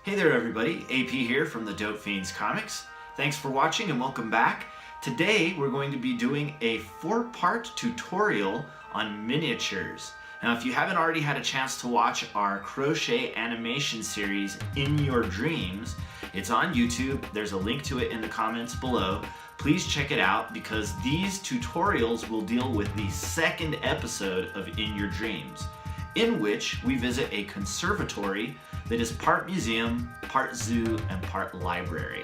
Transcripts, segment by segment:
Hey there everybody, AP here from the Dope Fiends Comics. Thanks for watching and welcome back. Today we're going to be doing a 4-part tutorial on miniatures. Now if you haven't already had a chance to watch our crochet animation series, In Your Dreams, it's on YouTube. There's a link to it in the comments below. Please check it out because these tutorials will deal with the second episode of In Your Dreams, in which we visit a conservatory that is part museum, part zoo, and part library.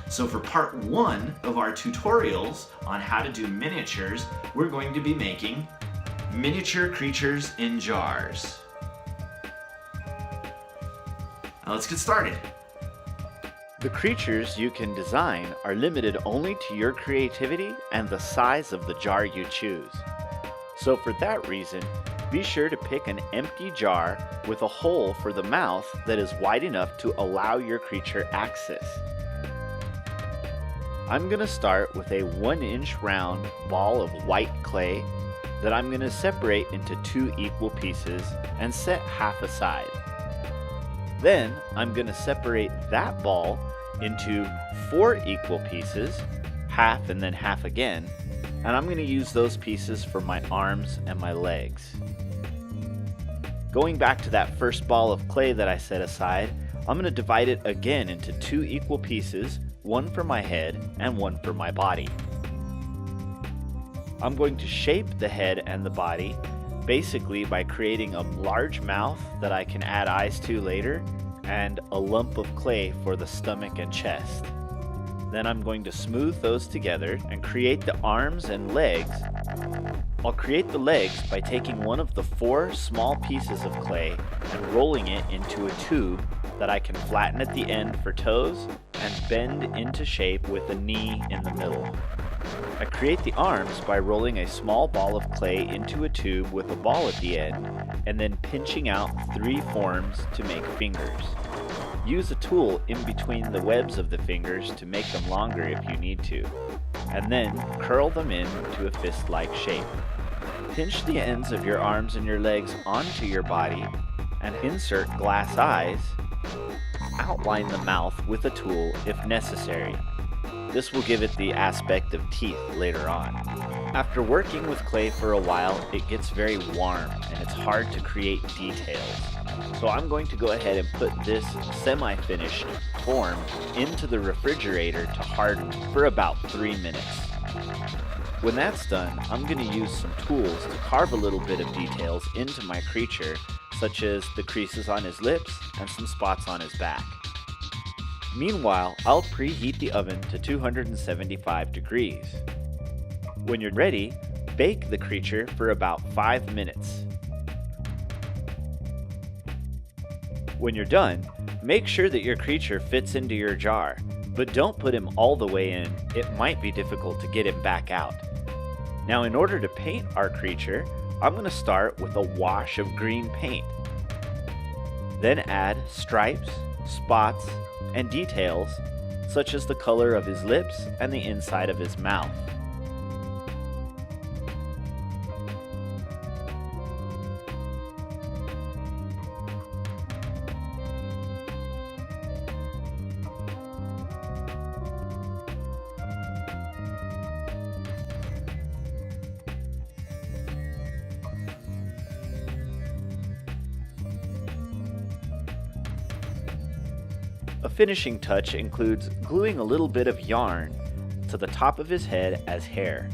So for part 1 of our tutorials on how to do miniatures, we're going to be making miniature creatures in jars. Now let's get started. The creatures you can design are limited only to your creativity and the size of the jar you choose. So for that reason, be sure to pick an empty jar with a hole for the mouth that is wide enough to allow your creature access. I'm going to start with a 1-inch round ball of white clay that I'm going to separate into 2 equal pieces and set half aside. Then I'm going to separate that ball into 4 equal pieces, half and then half again, and I'm going to use those pieces for my arms and my legs. Going back to that first ball of clay that I set aside, I'm going to divide it again into 2 equal pieces, one for my head and one for my body. I'm going to shape the head and the body basically by creating a large mouth that I can add eyes to later and a lump of clay for the stomach and chest. Then I'm going to smooth those together and create the arms and legs. I'll create the legs by taking one of the 4 small pieces of clay and rolling it into a tube that I can flatten at the end for toes and bend into shape with a knee in the middle. I create the arms by rolling a small ball of clay into a tube with a ball at the end and then pinching out 3 forms to make fingers. Use a tool in between the webs of the fingers to make them longer if you need to, and then curl them in to a fist-like shape. Pinch the ends of your arms and your legs onto your body and insert glass eyes. Outline the mouth with a tool if necessary. This will give it the aspect of teeth later on. After working with clay for a while, it gets very warm and it's hard to create details. So I'm going to go ahead and put this semi-finished form into the refrigerator to harden for about 3 minutes. When that's done, I'm going to use some tools to carve a little bit of details into my creature, such as the creases on his lips and some spots on his back. Meanwhile, I'll preheat the oven to 275 degrees. When you're ready, bake the creature for about 5 minutes. When you're done, make sure that your creature fits into your jar, but don't put him all the way in. It might be difficult to get him back out. Now, in order to paint our creature, I'm going to start with a wash of green paint. Then add stripes, spots, and details, such as the color of his lips and the inside of his mouth. A finishing touch includes gluing a little bit of yarn to the top of his head as hair,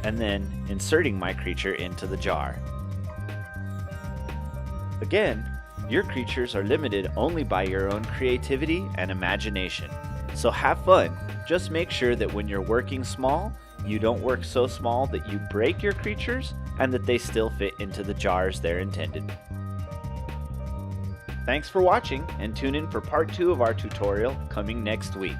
and then inserting my creature into the jar. Again, your creatures are limited only by your own creativity and imagination. So have fun. Just make sure that when you're working small, you don't work so small that you break your creatures and that they still fit into the jars they're intended. Thanks for watching, and tune in for part 2 of our tutorial coming next week.